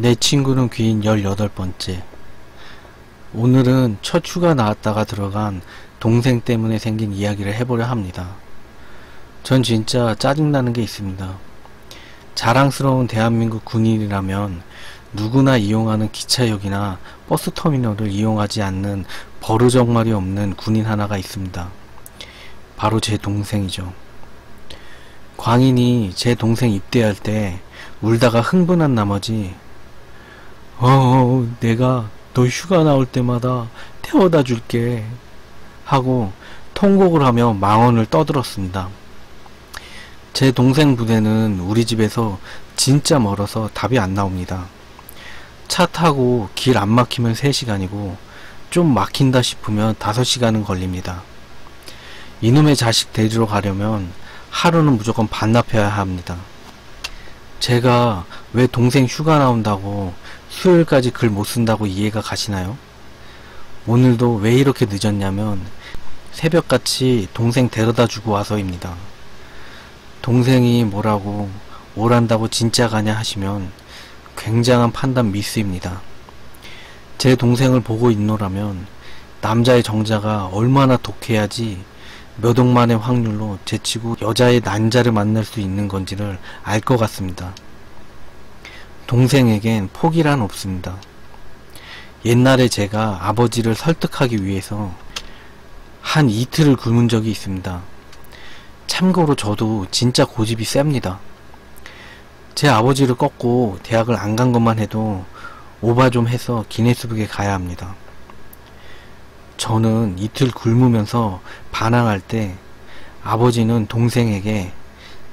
내 친구는 귀인 18번째. 오늘은 첫 휴가 나왔다가 들어간 동생 때문에 생긴 이야기를 해보려 합니다. 전 진짜 짜증나는 게 있습니다. 자랑스러운 대한민국 군인이라면 누구나 이용하는 기차역이나 버스터미널을 이용하지 않는 버르장말이 없는 군인 하나가 있습니다. 바로 제 동생이죠. 광인이 제 동생 입대할 때 울다가 흥분한 나머지 내가 너 휴가 나올 때마다 태워다 줄게 하고 통곡을 하며 망언을 떠들었습니다. 제 동생 부대는 우리 집에서 진짜 멀어서 답이 안 나옵니다. 차 타고 길 안 막히면 3시간이고 좀 막힌다 싶으면 5시간은 걸립니다. 이놈의 자식 데리러 가려면 하루는 무조건 반납해야 합니다. 제가 왜 동생 휴가 나온다고 수요일까지 글 못 쓴다고 이해가 가시나요? 오늘도 왜 이렇게 늦었냐면 새벽같이 동생 데려다 주고 와서입니다. 동생이 뭐라고 오란다고 진짜 가냐 하시면 굉장한 판단 미스입니다. 제 동생을 보고 있노라면 남자의 정자가 얼마나 독해야지 몇 억만의 확률로 제치고 여자의 난자를 만날 수 있는 건지를 알 것 같습니다. 동생에겐 포기란 없습니다. 옛날에 제가 아버지를 설득하기 위해서 한 이틀을 굶은 적이 있습니다. 참고로 저도 진짜 고집이 셉니다. 제 아버지를 꺾고 대학을 안 간 것만 해도 오바 좀 해서 기네스북에 가야 합니다. 저는 이틀 굶으면서 반항할 때 아버지는 동생에게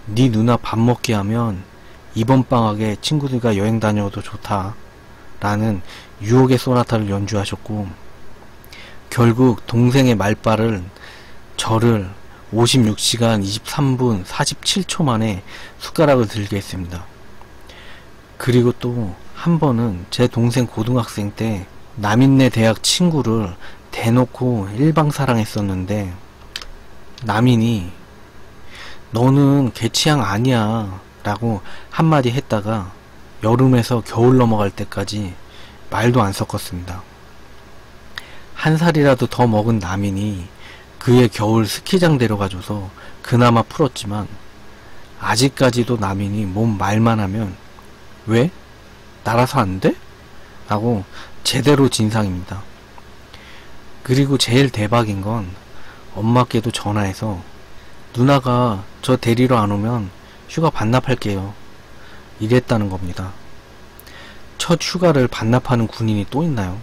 네 누나 밥 먹게 하면 이번 방학에 친구들과 여행 다녀도 좋다 라는 유혹의 소나타를 연주하셨고, 결국 동생의 말발을 저를 56시간 23분 47초 만에 숟가락을 들게 했습니다. 그리고 또 한 번은 제 동생 고등학생 때 남인네 대학 친구를 대놓고 일방사랑했었는데 남인이 너는 걔 취향 아니야 라고 한마디 했다가 여름에서 겨울 넘어갈 때까지 말도 안 섞었습니다. 한 살이라도 더 먹은 남인이 그의 겨울 스키장 데려가줘서 그나마 풀었지만 아직까지도 남인이 몸 말만 하면 왜? 날아서 안 돼? 라고 제대로 진상입니다. 그리고 제일 대박인 건 엄마께도 전화해서 누나가 저 데리러 안 오면 휴가 반납할게요 이랬다는 겁니다. 첫 휴가를 반납하는 군인이 또 있나요?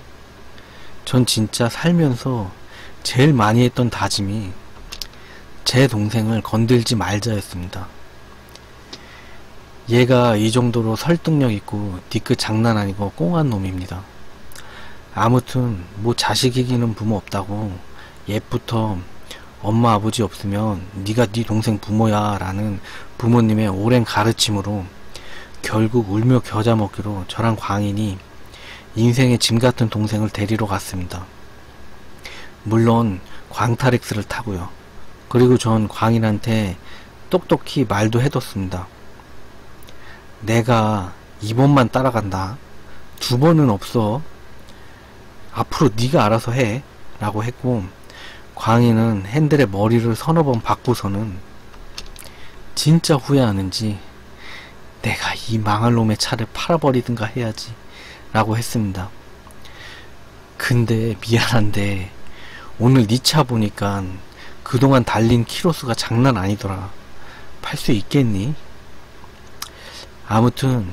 전 진짜 살면서 제일 많이 했던 다짐이 제 동생을 건들지 말자였습니다. 얘가 이 정도로 설득력 있고 뒤끝 장난 아니고 꽁한 놈입니다. 아무튼 뭐 자식 이기는 부모 없다고 옛부터 엄마 아버지 없으면 네가 네 동생 부모야 라는 부모님의 오랜 가르침으로 결국 울며 겨자 먹기로 저랑 광인이 인생의 짐 같은 동생을 데리러 갔습니다. 물론 광탈엑스를 타고요. 그리고 전 광인한테 똑똑히 말도 해뒀습니다. 내가 이번만 따라간다. 2번은 없어. 앞으로 네가 알아서 해 라고 했고, 광인은 핸들에 머리를 서너 번 박고서는 진짜 후회하는지 내가 이 망할 놈의 차를 팔아버리든가 해야지 라고 했습니다. 근데 미안한데 오늘 네 차 보니까 그동안 달린 키로수가 장난 아니더라. 팔 수 있겠니? 아무튼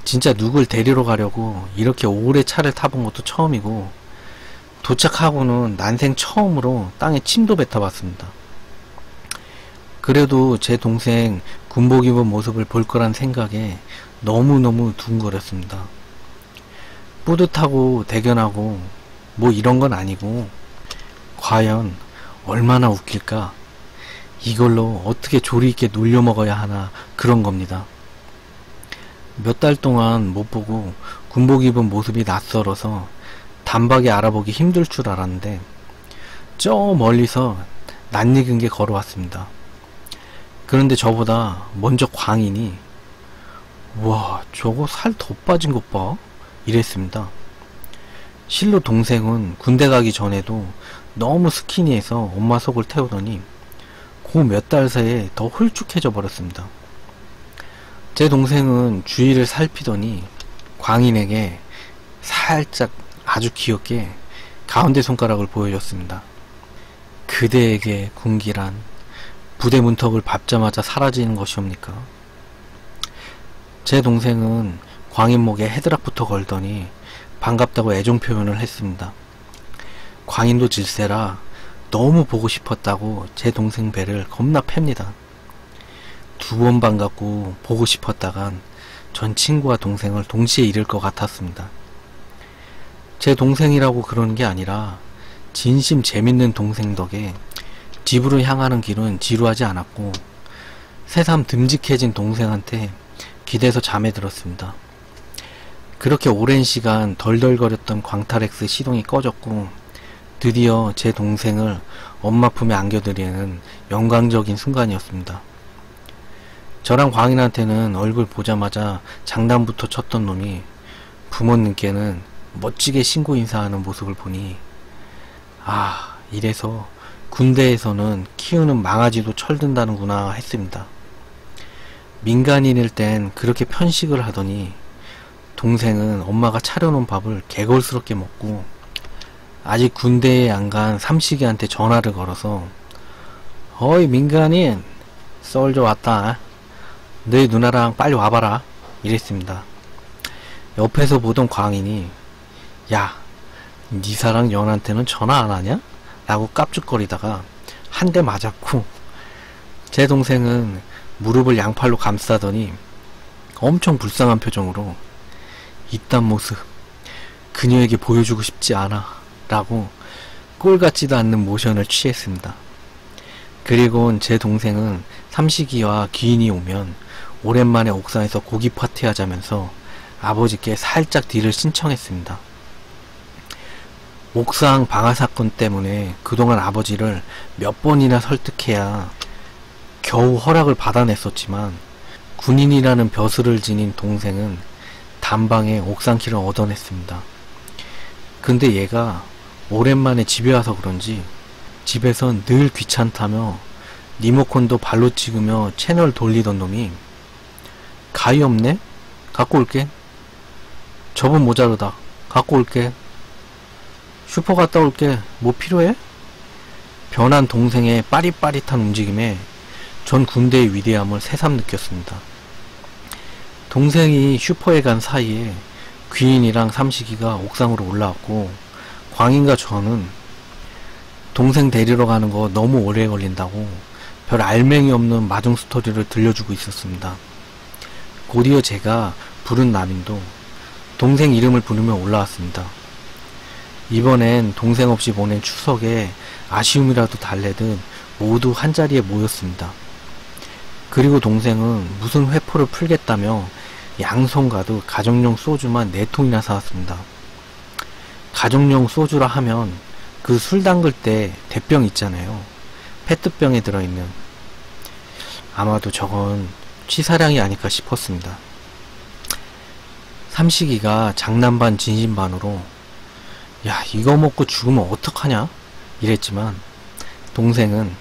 진짜 누굴 데리러 가려고 이렇게 오래 차를 타본 것도 처음이고, 도착하고는 난생 처음으로 땅에 침도 뱉어봤습니다. 그래도 제 동생 군복 입은 모습을 볼 거란 생각에 너무너무 둥거렸습니다. 뿌듯하고 대견하고 뭐 이런 건 아니고, 과연 얼마나 웃길까, 이걸로 어떻게 조리 있게 놀려 먹어야 하나 그런 겁니다. 몇 달 동안 못 보고 군복 입은 모습이 낯설어서 단박에 알아보기 힘들 줄 알았는데 저 멀리서 낯익은 게 걸어왔습니다. 그런데 저보다 먼저 광인이 와 저거 살 더 빠진 것 봐 이랬습니다. 실로 동생은 군대 가기 전에도 너무 스키니해서 엄마 속을 태우더니 그 몇 달 사이에 더 홀쭉해져 버렸습니다. 제 동생은 주위를 살피더니 광인에게 살짝 아주 귀엽게 가운데 손가락을 보여줬습니다. 그대에게 군기란 부대 문턱을 밟자마자 사라지는 것이옵니까? 제 동생은 광인 목에 헤드락부터 걸더니 반갑다고 애정 표현을 했습니다. 광인도 질세라 너무 보고 싶었다고 제 동생 배를 겁나 팹니다. 2번 반갑고 보고 싶었다간 전 친구와 동생을 동시에 잃을 것 같았습니다. 제 동생이라고 그러는 게 아니라 진심 재밌는 동생 덕에 집으로 향하는 길은 지루하지 않았고 새삼 듬직해진 동생한테 기대서 잠에 들었습니다. 그렇게 오랜 시간 덜덜거렸던 광탈엑스 시동이 꺼졌고 드디어 제 동생을 엄마 품에 안겨드리는 영광적인 순간이었습니다. 저랑 광인한테는 얼굴 보자마자 장난부터 쳤던 놈이 부모님께는 멋지게 신고 인사하는 모습을 보니 아, 이래서 군대에서는 키우는 망아지도 철든다는구나 했습니다. 민간인일 땐 그렇게 편식을 하더니 동생은 엄마가 차려놓은 밥을 개걸스럽게 먹고 아직 군대에 안 간 삼식이한테 전화를 걸어서 어이 민간인 썰저 왔다. 너희 누나랑 빨리 와봐라 이랬습니다. 옆에서 보던 광인이 야, 니 사랑 연한테는 전화 안 하냐? 라고 깝죽거리다가 한 대 맞았고 제 동생은 무릎을 양팔로 감싸더니 엄청 불쌍한 표정으로 이딴 모습 그녀에게 보여주고 싶지 않아 라고 꼴 같지도 않는 모션을 취했습니다. 그리고 제 동생은 삼식이와 귀인이 오면 오랜만에 옥상에서 고기 파티 하자면서 아버지께 살짝 딜을 신청했습니다. 옥상 방화 사건 때문에 그동안 아버지를 몇 번이나 설득해야 겨우 허락을 받아냈었지만 군인이라는 벼슬을 지닌 동생은 단방에 옥상키를 얻어냈습니다. 근데 얘가 오랜만에 집에 와서 그런지 집에선 늘 귀찮다며 리모컨도 발로 찍으며 채널 돌리던 놈이 가위 없네? 갖고 올게. 저번 모자르다. 갖고 올게. 슈퍼 갔다 올게. 뭐 필요해? 변한 동생의 빠릿빠릿한 움직임에 전 군대의 위대함을 새삼 느꼈습니다. 동생이 슈퍼에 간 사이에 귀인이랑 삼식이가 옥상으로 올라왔고 광인과 저는 동생 데리러 가는 거 너무 오래 걸린다고 별 알맹이 없는 마중 스토리를 들려주고 있었습니다. 곧이어 제가 부른 남인도 동생 이름을 부르며 올라왔습니다. 이번엔 동생 없이 보낸 추석에 아쉬움이라도 달래듯 모두 한자리에 모였습니다. 그리고 동생은 무슨 회포를 풀겠다며 양손 가득 가정용 소주만 4통이나 사왔습니다. 가정용 소주라 하면 그 술 담글 때 대병 있잖아요. 페트병에 들어있는. 아마도 저건 취사량이 아닐까 싶었습니다. 삼식이가 장난반 진심반으로 야 이거 먹고 죽으면 어떡하냐 이랬지만 동생은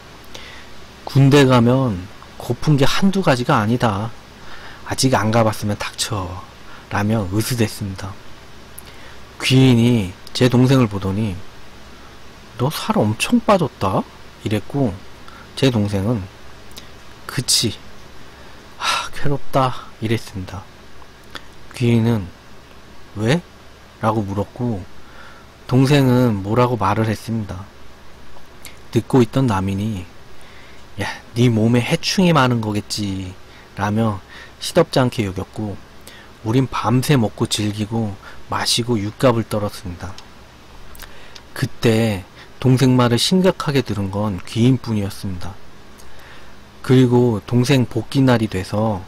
군대 가면 고픈 게 한두 가지가 아니다. 아직 안 가봤으면 닥쳐 라며 으스댔습니다. 귀인이 제 동생을 보더니 너 살 엄청 빠졌다 이랬고 제 동생은 그치 괴롭다 이랬습니다. 귀인은 왜? 라고 물었고 동생은 뭐라고 말을 했습니다. 듣고 있던 남인이 야, 네 몸에 해충이 많은 거겠지 라며 시덥지 않게 여겼고 우린 밤새 먹고 즐기고 마시고 육갑을 떨었습니다. 그때 동생 말을 심각하게 들은 건 귀인뿐이었습니다. 그리고 동생 복귀날이 돼서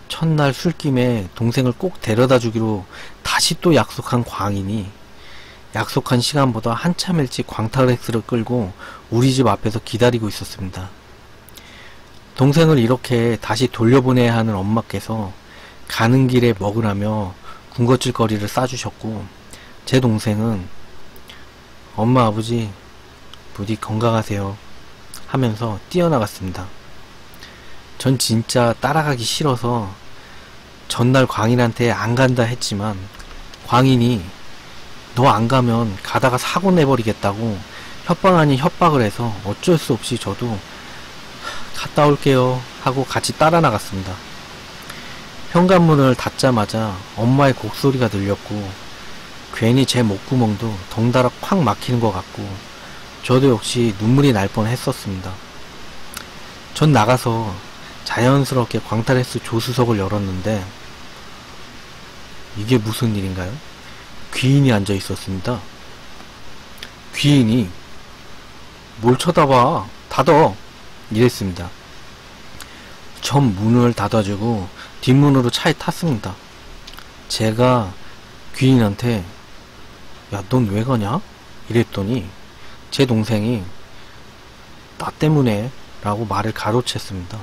첫날 술김에 동생을 꼭 데려다 주기로 다시 또 약속한 광인이 약속한 시간보다 한참 일찍 광탈엑스를 끌고 우리 집 앞에서 기다리고 있었습니다. 동생을 이렇게 다시 돌려보내야 하는 엄마께서 가는 길에 먹으라며 군것질거리를 싸주셨고, 제 동생은 엄마 아버지 부디 건강하세요 하면서 뛰어나갔습니다. 전 진짜 따라가기 싫어서 전날 광인한테 안 간다 했지만 광인이 너 안 가면 가다가 사고 내버리겠다고 협박 아닌 협박을 해서 어쩔 수 없이 저도 갔다 올게요 하고 같이 따라 나갔습니다. 현관문을 닫자마자 엄마의 곡소리가 들렸고 괜히 제 목구멍도 덩달아 콱 막히는 것 같고 저도 역시 눈물이 날 뻔했었습니다. 전 나가서 자연스럽게 광탈레스 조수석을 열었는데 이게 무슨 일인가요? 귀인이 앉아 있었습니다. 귀인이 뭘 쳐다봐, 닫어 이랬습니다. 전 문을 닫아주고 뒷문으로 차에 탔습니다. 제가 귀인한테 야, 넌 왜 가냐? 이랬더니 제 동생이 나 때문에 라고 말을 가로챘습니다.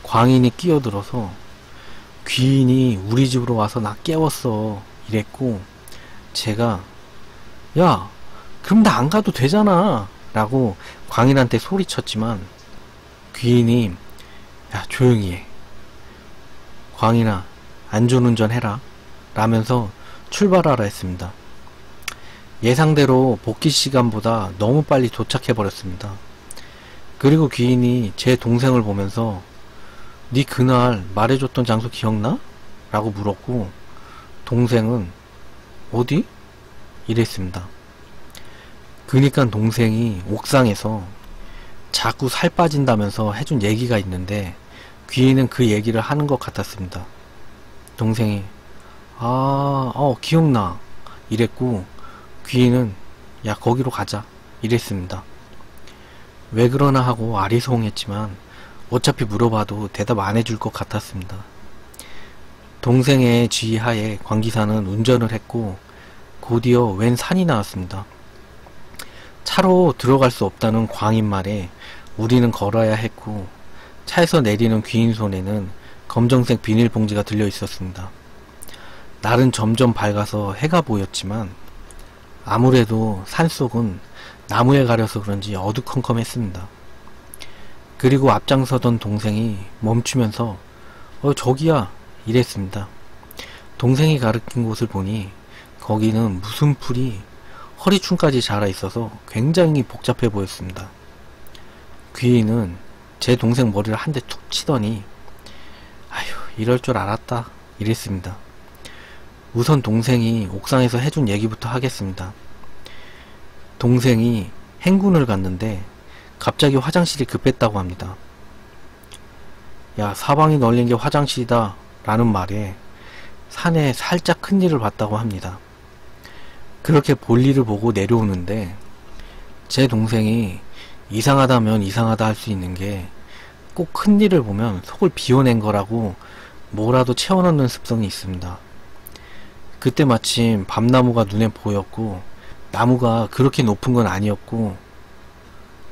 광인이 끼어들어서 귀인이 우리 집으로 와서 나 깨웠어 이랬고 제가 야, 그럼 나 안 가도 되잖아 라고 광인한테 소리쳤지만 귀인이 야, 조용히 해. 광인아, 안전운전 해라 라면서 출발하라 했습니다. 예상대로 복귀 시간보다 너무 빨리 도착해버렸습니다. 그리고 귀인이 제 동생을 보면서 니 그날 말해줬던 장소 기억나? 라고 물었고 동생은 어디? 이랬습니다. 그니까 동생이 옥상에서 자꾸 살 빠진다면서 해준 얘기가 있는데 귀인은 그 얘기를 하는 것 같았습니다. 동생이 기억나 이랬고 귀인은 야 거기로 가자 이랬습니다. 왜 그러나 하고 아리송했지만 어차피 물어봐도 대답 안 해줄 것 같았습니다. 동생의 지휘하에 관기사는 운전을 했고 곧이어 웬 산이 나왔습니다. 차로 들어갈 수 없다는 광인 말에 우리는 걸어야 했고 차에서 내리는 귀인 손에는 검정색 비닐봉지가 들려 있었습니다. 날은 점점 밝아서 해가 보였지만 아무래도 산속은 나무에 가려서 그런지 어두컴컴했습니다. 그리고 앞장서던 동생이 멈추면서 저기야 이랬습니다. 동생이 가리킨 곳을 보니 거기는 무슨 풀이 허리춤까지 자라 있어서 굉장히 복잡해 보였습니다. 귀인은 제 동생 머리를 한 대 툭 치더니 아휴 이럴 줄 알았다 이랬습니다. 우선 동생이 옥상에서 해준 얘기부터 하겠습니다. 동생이 행군을 갔는데 갑자기 화장실이 급했다고 합니다. 야 사방이 널린 게 화장실이다 라는 말에 산에 살짝 큰일을 봤다고 합니다. 그렇게 볼일을 보고 내려오는데 제 동생이 이상하다면 이상하다 할 수 있는 게 꼭 큰일을 보면 속을 비워낸 거라고 뭐라도 채워넣는 습성이 있습니다. 그때 마침 밤나무가 눈에 보였고 나무가 그렇게 높은 건 아니었고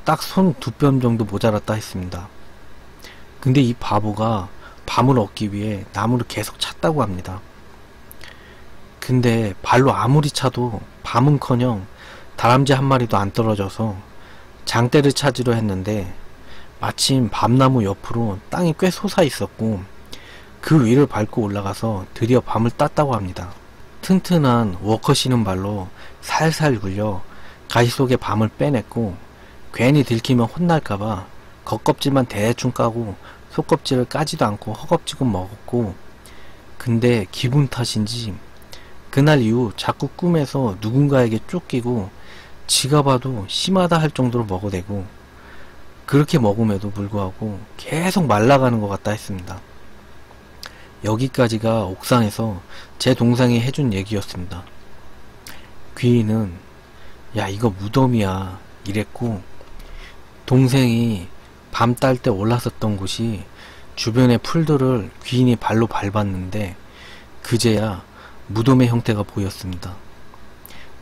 딱 손 두 뼘 정도 모자랐다 했습니다. 근데 이 바보가 밤을 얻기 위해 나무를 계속 찼다고 합니다. 근데 발로 아무리 차도 밤은커녕 다람쥐 한 마리도 안 떨어져서 장대를 찾으려 했는데 마침 밤나무 옆으로 땅이 꽤 솟아 있었고 그 위를 밟고 올라가서 드디어 밤을 땄다고 합니다. 튼튼한 워커 신은 발로 살살 굴려 가시 속에 밤을 빼냈고 괜히 들키면 혼날까봐 겉껍질만 대충 까고 속껍질을 까지도 않고 허겁지겁 먹었고 근데 기분 탓인지 그날 이후 자꾸 꿈에서 누군가에게 쫓기고 지가 봐도 심하다 할 정도로 먹어대고 그렇게 먹음에도 불구하고 계속 말라가는 것 같다 했습니다. 여기까지가 옥상에서 제 동생이 해준 얘기였습니다. 귀인은 야 이거 무덤이야 이랬고 동생이 밤 딸 때 올랐었던 곳이 주변의 풀들을 귀인이 발로 밟았는데 그제야 무덤의 형태가 보였습니다.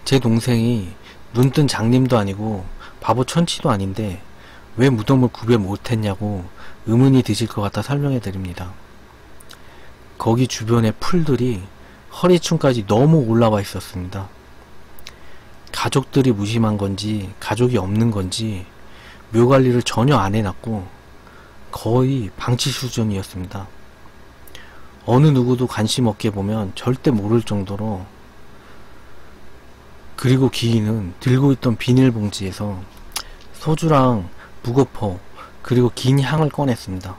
제 동생이 눈뜬 장님도 아니고 바보 천치도 아닌데 왜 무덤을 구별 못했냐고 의문이 드실 것 같아 설명해 드립니다. 거기 주변의 풀들이 허리춤까지 너무 올라와 있었습니다. 가족들이 무심한 건지 가족이 없는 건지 묘관리를 전혀 안 해놨고 거의 방치 수준이었습니다. 어느 누구도 관심 없게 보면 절대 모를 정도로. 그리고 귀인은 들고 있던 비닐봉지에서 소주랑 무거포 그리고 긴 향을 꺼냈습니다.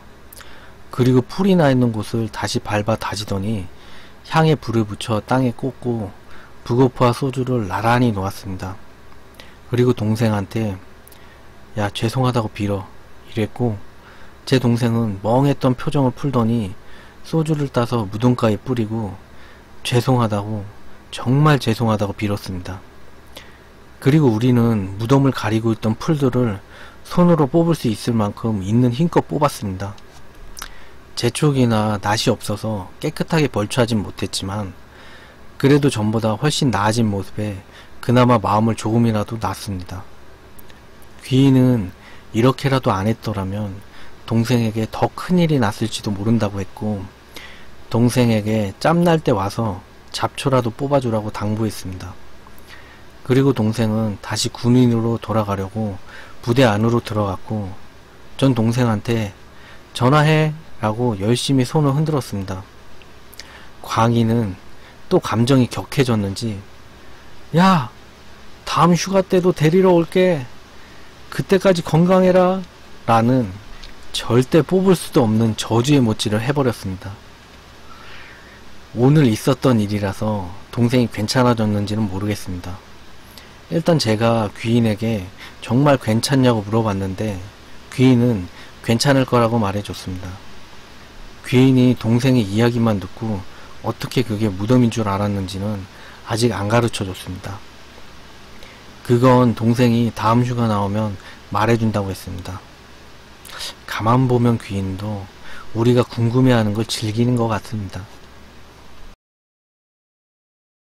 그리고 풀이 나 있는 곳을 다시 밟아 다지더니 향에 불을 붙여 땅에 꽂고 무거포와 소주를 나란히 놓았습니다. 그리고 동생한테 야 죄송하다고 빌어 이랬고, 제 동생은 멍했던 표정을 풀더니 소주를 따서 무덤가에 뿌리고 죄송하다고, 정말 죄송하다고 빌었습니다. 그리고 우리는 무덤을 가리고 있던 풀들을 손으로 뽑을 수 있을 만큼 있는 힘껏 뽑았습니다. 재촉이나 낫이 없어서 깨끗하게 벌초하진 못했지만 그래도 전보다 훨씬 나아진 모습에 그나마 마음을 조금이라도 놨습니다. 귀인은 이렇게라도 안 했더라면 동생에게 더 큰일이 났을지도 모른다고 했고, 동생에게 짬날 때 와서 잡초라도 뽑아주라고 당부했습니다. 그리고 동생은 다시 군인으로 돌아가려고 부대 안으로 들어갔고, 전 동생한테 전화해 라고 열심히 손을 흔들었습니다. 광희는 또 감정이 격해졌는지 야 다음 휴가 때도 데리러 올게, 그때까지 건강해라 라는 절대 뽑을 수도 없는 저주의 못질을 해버렸습니다. 오늘 있었던 일이라서 동생이 괜찮아졌는지는 모르겠습니다. 일단 제가 귀인에게 정말 괜찮냐고 물어봤는데 귀인은 괜찮을 거라고 말해줬습니다. 귀인이 동생의 이야기만 듣고 어떻게 그게 무덤인 줄 알았는지는 아직 안 가르쳐줬습니다. 그건 동생이 다음 휴가 나오면 말해준다고 했습니다. 가만 보면 귀인도 우리가 궁금해하는 걸 즐기는 것 같습니다.